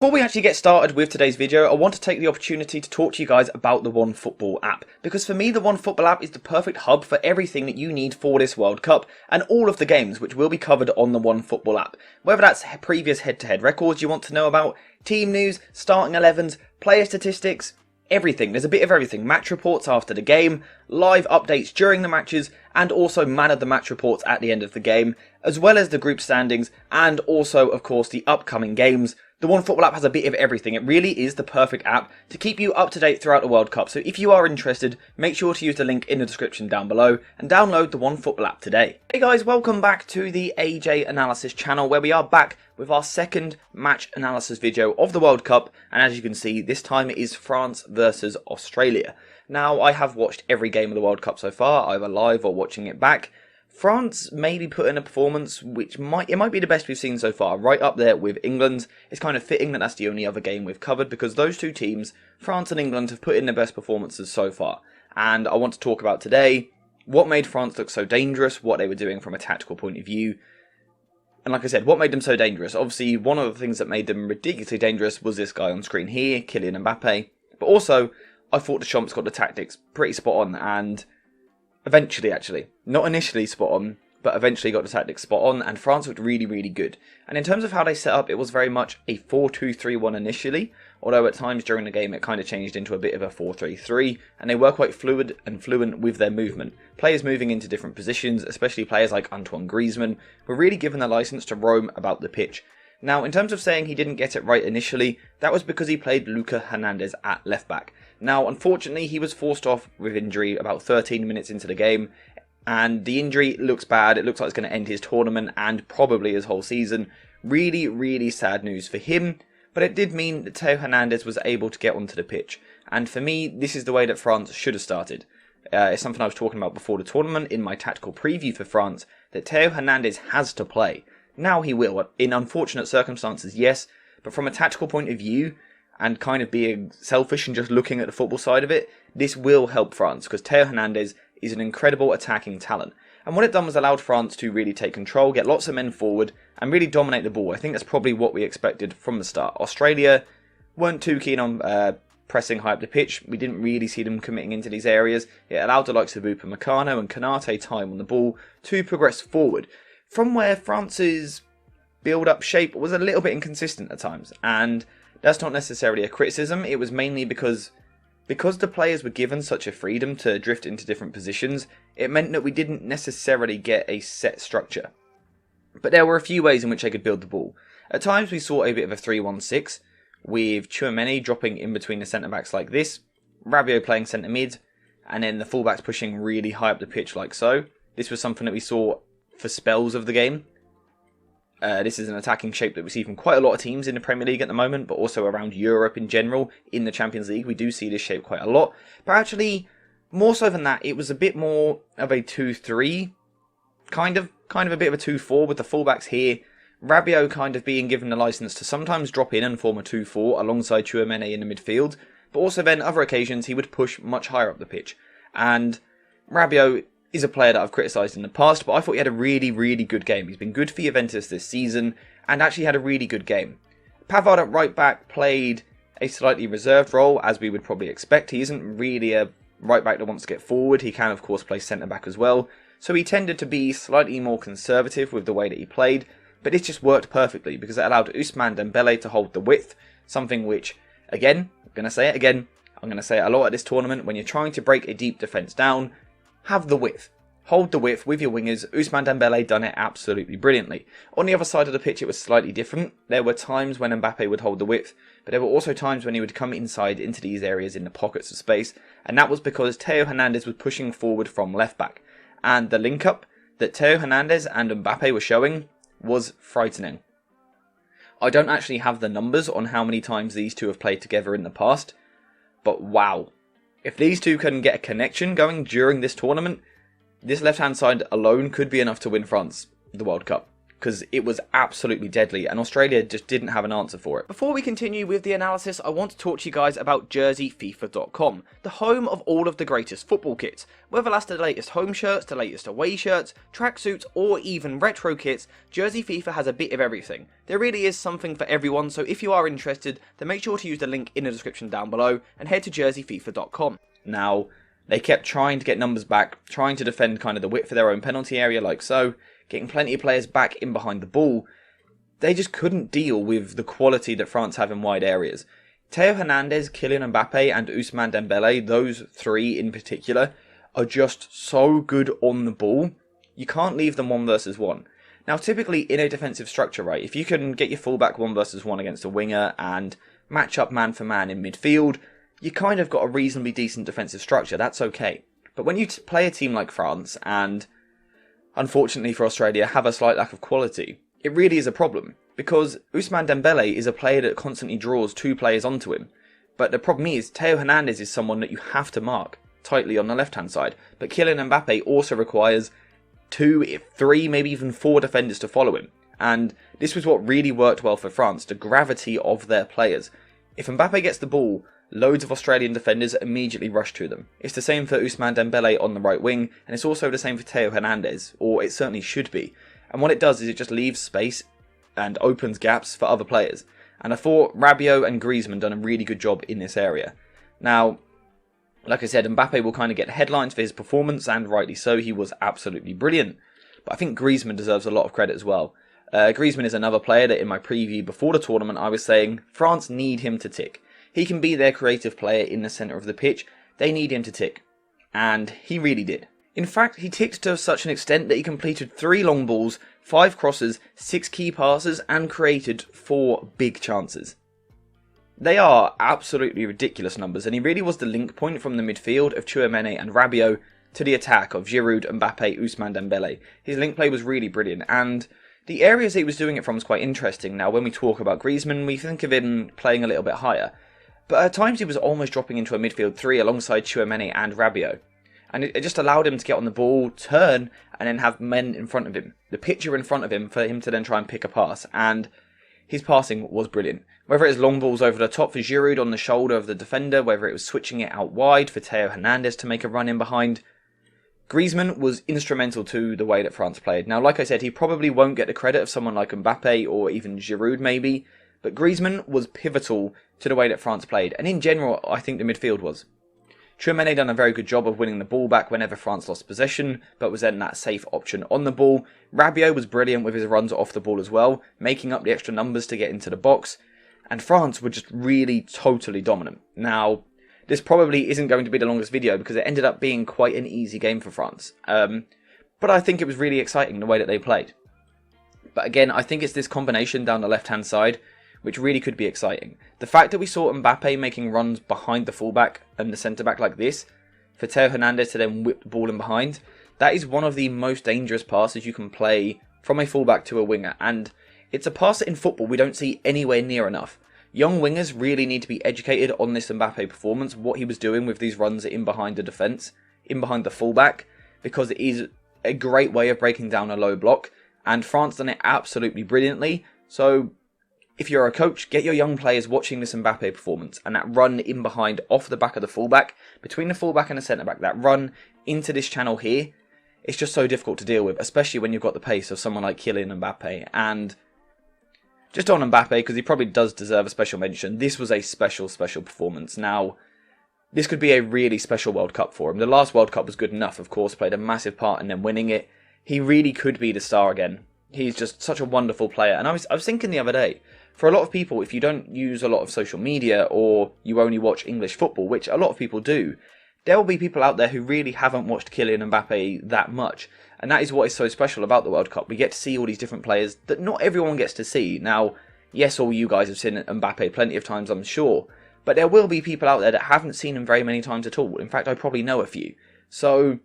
Before we actually get started with today's video, I want to take the opportunity to talk to you guys about the OneFootball app, because for me the OneFootball app is the perfect hub for everything that you need for this World Cup and all of the games which will be covered on the OneFootball app. Whether that's previous head-to-head records you want to know about, team news, starting 11s, player statistics, everything. There's a bit of everything. Match reports after the game, live updates during the matches, and also man of the match reports at the end of the game, as well as the group standings, and also, of course, the upcoming games. The OneFootball app has a bit of everything. It really is the perfect app to keep you up to date throughout the World Cup. So if you are interested, make sure to use the link in the description down below and download the OneFootball app today. Hey guys, welcome back to the AJ Analysis channel, where we are back with our second match analysis video of the World Cup. And as you can see, this time it is France versus Australia. Now, I have watched every game of the World Cup so far, either live or watching it back. France maybe put in a performance which might be the best we've seen so far, right up there with England. It's kind of fitting that that's the only other game we've covered, because those two teams, France and England, have put in their best performances so far. And I want to talk about today what made France look so dangerous, what they were doing from a tactical point of view. And like I said, what made them so dangerous? Obviously, one of the things that made them ridiculously dangerous was this guy on screen here, Kylian Mbappe. But also, I thought the Champs got the tactics pretty spot on, and eventually, actually, not initially spot on, but eventually got the tactics spot on, and France looked really, really good. And in terms of how they set up, it was very much a 4-2-3-1 initially, although at times during the game it kind of changed into a bit of a 4-3-3, and they were quite fluid and fluent with their movement. Players moving into different positions, especially players like Antoine Griezmann, were really given the license to roam about the pitch. Now, in terms of saying he didn't get it right initially, that was because he played Lucas Hernandez at left back. Now, unfortunately, he was forced off with injury about 13 minutes into the game, and the injury looks bad. It looks like it's going to end his tournament and probably his whole season. Really, really sad news for him, but it did mean that Theo Hernandez was able to get onto the pitch. And for me, this is the way that France should have started. It's something I was talking about before the tournament in my tactical preview for France, that Theo Hernandez has to play. Now he will. In unfortunate circumstances, yes, but from a tactical point of view, and kind of being selfish and just looking at the football side of it, this will help France, because Theo Hernandez is an incredible attacking talent. And what it done was allowed France to really take control, get lots of men forward, and really dominate the ball. I think that's probably what we expected from the start. Australia weren't too keen on pressing high up the pitch. We didn't really see them committing into these areas. It allowed the likes of Upamecano and Konate time on the ball to progress forward, from where France's build-up shape was a little bit inconsistent at times. And that's not necessarily a criticism. It was mainly because the players were given such a freedom to drift into different positions, it meant that we didn't necessarily get a set structure. But there were a few ways in which they could build the ball. At times we saw a bit of a 3-1-6, with Tchouaméni dropping in between the centre-backs like this, Rabiot playing centre-mid, and then the full-backs pushing really high up the pitch like so. This was something that we saw for spells of the game. This is an attacking shape that we see from quite a lot of teams in the Premier League at the moment, but also around Europe in general. In the Champions League, we do see this shape quite a lot. But actually, more so than that, it was a bit more of a 2-3, kind of a bit of a 2-4 with the fullbacks here. Rabiot kind of being given the license to sometimes drop in and form a 2-4 alongside Tchouaméni in the midfield, but also then other occasions he would push much higher up the pitch. And Rabiot is a player that I've criticised in the past, but I thought he had a really, really good game. He's been good for Juventus this season, and actually had a really good game. Pavard at right back played a slightly reserved role, as we would probably expect. He isn't really a right back that wants to get forward. He can, of course, play centre back as well. So he tended to be slightly more conservative with the way that he played, but it just worked perfectly, because it allowed Ousmane Dembélé to hold the width, something which, again, I'm going to say it again, I'm going to say it a lot at this tournament, when you're trying to break a deep defence down, have the width. Hold the width with your wingers. Ousmane Dembélé done it absolutely brilliantly. On the other side of the pitch, it was slightly different. There were times when Mbappe would hold the width, but there were also times when he would come inside into these areas in the pockets of space, and that was because Theo Hernandez was pushing forward from left back. And the link-up that Theo Hernandez and Mbappe were showing was frightening. I don't actually have the numbers on how many times these two have played together in the past, but wow. If these two can get a connection going during this tournament, this left-hand side alone could be enough to win France the World Cup. because it was absolutely deadly and Australia just didn't have an answer for it. Before we continue with the analysis, I want to talk to you guys about JerseyFIFA.com, the home of all of the greatest football kits. Whether that's the latest home shirts, the latest away shirts, tracksuits, or even retro kits, Jersey FIFA has a bit of everything. There really is something for everyone, so if you are interested, then make sure to use the link in the description down below and head to JerseyFIFA.com. Now, they kept trying to get numbers back, trying to defend kind of the width of their own penalty area like so, getting plenty of players back in behind the ball. They just couldn't deal with the quality that France have in wide areas. Theo Hernandez, Kylian Mbappe and Ousmane Dembele, those three in particular, are just so good on the ball. You can't leave them 1 versus 1. Now typically in a defensive structure, right, if you can get your fullback 1 versus 1 against a winger and match up man for man in midfield, you kind of got a reasonably decent defensive structure, that's okay. But when you play a team like France, and unfortunately for Australia have a slight lack of quality, it really is a problem. Because Ousmane Dembele is a player that constantly draws 2 players onto him. But the problem is, Theo Hernandez is someone that you have to mark tightly on the left hand side. But Kylian Mbappe also requires 2, 3, maybe even 4 defenders to follow him. And this was what really worked well for France, the gravity of their players. If Mbappe gets the ball, loads of Australian defenders immediately rush to them. It's the same for Ousmane Dembele on the right wing, and it's also the same for Theo Hernandez, or it certainly should be. And what it does is it just leaves space and opens gaps for other players. And I thought Rabiot and Griezmann done a really good job in this area. Now, like I said, Mbappe will kind of get headlines for his performance, and rightly so, he was absolutely brilliant. But I think Griezmann deserves a lot of credit as well. Griezmann is another player that in my preview before the tournament I was saying France need him to tick. He can be their creative player in the centre of the pitch. They need him to tick. And he really did. In fact, he ticked to such an extent that he completed 3 long balls, 5 crosses, 6 key passes, and created 4 big chances. They are absolutely ridiculous numbers, and he really was the link point from the midfield of Tchouaméni and Rabiot to the attack of Giroud, Mbappe, Ousmane Dembele. His link play was really brilliant, and the areas that he was doing it from is quite interesting. Now, when we talk about Griezmann, we think of him playing a little bit higher. But at times he was almost dropping into a midfield 3 alongside Tchouaméni and Rabiot. And it just allowed him to get on the ball, turn, and then have men in front of him. The picture in front of him for him to then try and pick a pass. And his passing was brilliant. Whether it was long balls over the top for Giroud on the shoulder of the defender, whether it was switching it out wide for Theo Hernandez to make a run in behind, Griezmann was instrumental to the way that France played. Now, like I said, he probably won't get the credit of someone like Mbappe or even Giroud maybe, but Griezmann was pivotal to the way that France played, and in general, I think the midfield was. Tchouaméni done a very good job of winning the ball back whenever France lost possession, but was then that safe option on the ball. Rabiot was brilliant with his runs off the ball as well, making up the extra numbers to get into the box, and France were just really totally dominant. Now, this probably isn't going to be the longest video because it ended up being quite an easy game for France, but I think it was really exciting the way that they played. But again, I think it's this combination down the left-hand side which really could be exciting. The fact that we saw Mbappe making runs behind the fullback and the centre-back like this, for Theo Hernandez to then whip the ball in behind, that is one of the most dangerous passes you can play from a fullback to a winger, and it's a pass that in football we don't see anywhere near enough. Young wingers really need to be educated on this Mbappe performance, what he was doing with these runs in behind the defence, in behind the fullback, because it is a great way of breaking down a low block, and France done it absolutely brilliantly. So if you're a coach, get your young players watching this Mbappe performance, and that run in behind off the back of the fullback, between the fullback and the centre-back, that run into this channel here, it's just so difficult to deal with, especially when you've got the pace of someone like Kylian Mbappe. And just on Mbappe, because he probably does deserve a special mention, this was a special performance. Now, this could be a really special World Cup for him. The last World Cup was good enough, of course, played a massive part in them winning it. He really could be the star again. He's just such a wonderful player. And I was thinking the other day, for a lot of people, if you don't use a lot of social media or you only watch English football, which a lot of people do, there will be people out there who really haven't watched Kylian Mbappe that much. And that is what is so special about the World Cup. We get to see all these different players that not everyone gets to see. Now, yes, all you guys have seen Mbappe plenty of times, I'm sure. But there will be people out there that haven't seen him very many times at all. In fact, I probably know a few. So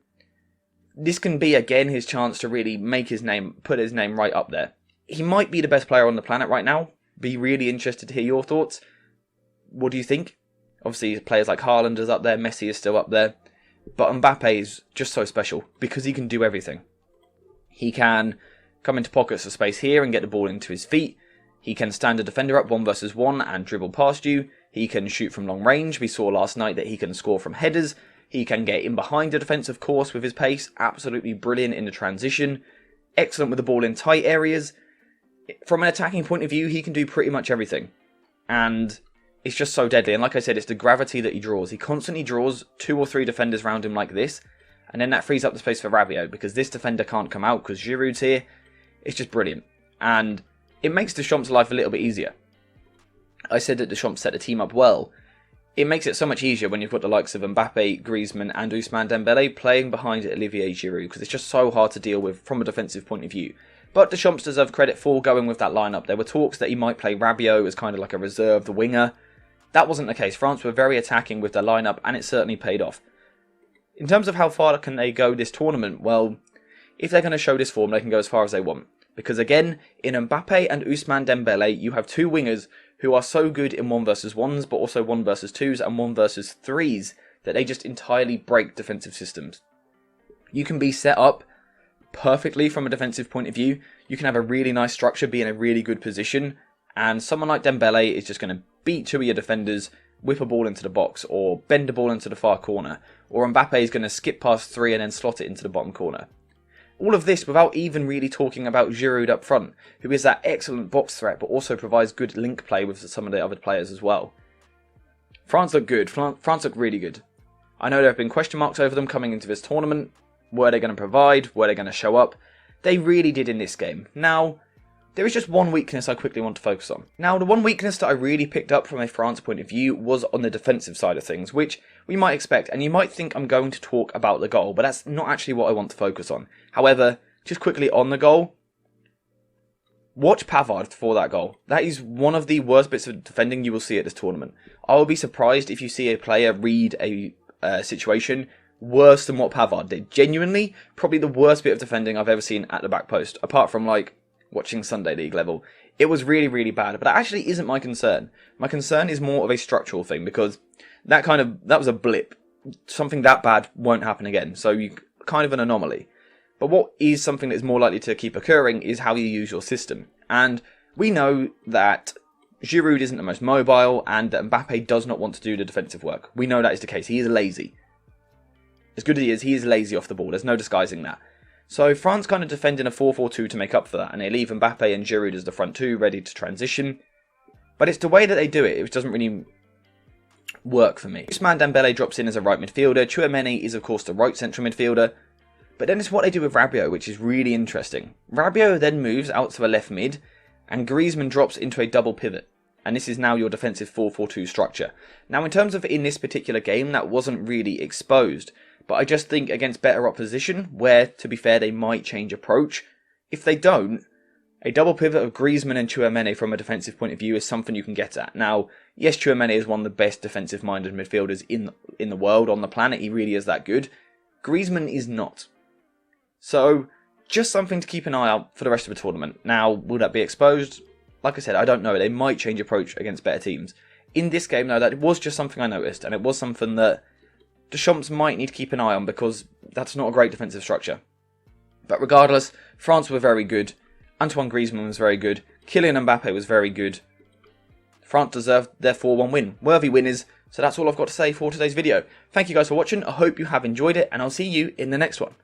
this can be, again, his chance to really make his name, put his name right up there. He might be the best player on the planet right now. Be really interested to hear your thoughts. What do you think? Obviously, players like Haaland is up there, Messi is still up there. But Mbappe is just so special because he can do everything. He can come into pockets of space here and get the ball into his feet. He can stand a defender up 1 versus 1 and dribble past you. He can shoot from long range. We saw last night that he can score from headers. He can get in behind the defence, of course, with his pace. Absolutely brilliant in the transition. Excellent with the ball in tight areas. From an attacking point of view, he can do pretty much everything. And it's just so deadly. And like I said, it's the gravity that he draws. He constantly draws 2 or 3 defenders around him like this. And then that frees up the space for Rabiot, because this defender can't come out because Giroud's here. It's just brilliant. And it makes Deschamps' life a little bit easier. I said that Deschamps set the team up well. It makes it so much easier when you've got the likes of Mbappe, Griezmann and Ousmane Dembele playing behind Olivier Giroud, because it's just so hard to deal with from a defensive point of view. But Deschamps deserves credit for going with that lineup. There were talks that he might play Rabiot as kind of like a reserve, winger. That wasn't the case. France were very attacking with their lineup, and it certainly paid off. In terms of how far can they go this tournament, well, if they're going to show this form, they can go as far as they want. Because again, in Mbappe and Ousmane Dembele, you have 2 wingers who are so good in 1 versus 1s, but also 1 versus 2s and 1 versus 3s, that they just entirely break defensive systems. You can be set up perfectly from a defensive point of view. You can have a really nice structure, be in a really good position, and someone like Dembele is just going to beat 2 of your defenders, whip a ball into the box, or bend a ball into the far corner, or Mbappe is going to skip past 3 and then slot it into the bottom corner. All of this without even really talking about Giroud up front, who is that excellent box threat, but also provides good link play with some of the other players as well. France look good. France look really good. I know there have been question marks over them coming into this tournament. Were they going to provide? Were they going to show up? They really did in this game. Now, there is just one weakness I quickly want to focus on. Now, the one weakness that I really picked up from a France point of view was on the defensive side of things, which we might expect, and you might think I'm going to talk about the goal, but that's not actually what I want to focus on. However, just quickly on the goal, watch Pavard for that goal. That is one of the worst bits of defending you will see at this tournament. I will be surprised if you see a player read a situation worse than what Pavard did. Genuinely, probably the worst bit of defending I've ever seen at the back post, apart from like watching Sunday League level. It was really, really bad, but that actually isn't my concern. My concern is more of a structural thing, because that was a blip. Something that bad won't happen again, so you kind of an anomaly. But what is something that is more likely to keep occurring is how you use your system. And we know that Giroud isn't the most mobile, and that Mbappe does not want to do the defensive work. We know that is the case. He is lazy. As good as he is lazy off the ball. There's no disguising that. So France kind of defend in a 4-4-2 to make up for that, and they leave Mbappe and Giroud as the front 2 ready to transition. But it's the way that they do it which doesn't really work for me. Ousmane Dembele drops in as a right midfielder. Tchouaméni is of course the right central midfielder. But then it's what they do with Rabiot, which is really interesting. Rabiot then moves out to the left mid, and Griezmann drops into a double pivot. And this is now your defensive 4-4-2 structure. Now in terms of in this particular game, that wasn't really exposed. But I just think against better opposition, where, to be fair, they might change approach. If they don't, a double pivot of Griezmann and Tchouaméni from a defensive point of view is something you can get at. Now, yes, Tchouaméni is one of the best defensive-minded midfielders in the world, on the planet. He really is that good. Griezmann is not. So, just something to keep an eye out for the rest of the tournament. Now, will that be exposed? Like I said, I don't know. They might change approach against better teams. In this game, though, that was just something I noticed, and it was something that Deschamps might need to keep an eye on, because that's not a great defensive structure. But regardless, France were very good. Antoine Griezmann was very good. Kylian Mbappe was very good. France deserved their 4-1 win. Worthy winners. So that's all I've got to say for today's video. Thank you guys for watching. I hope you have enjoyed it, and I'll see you in the next one.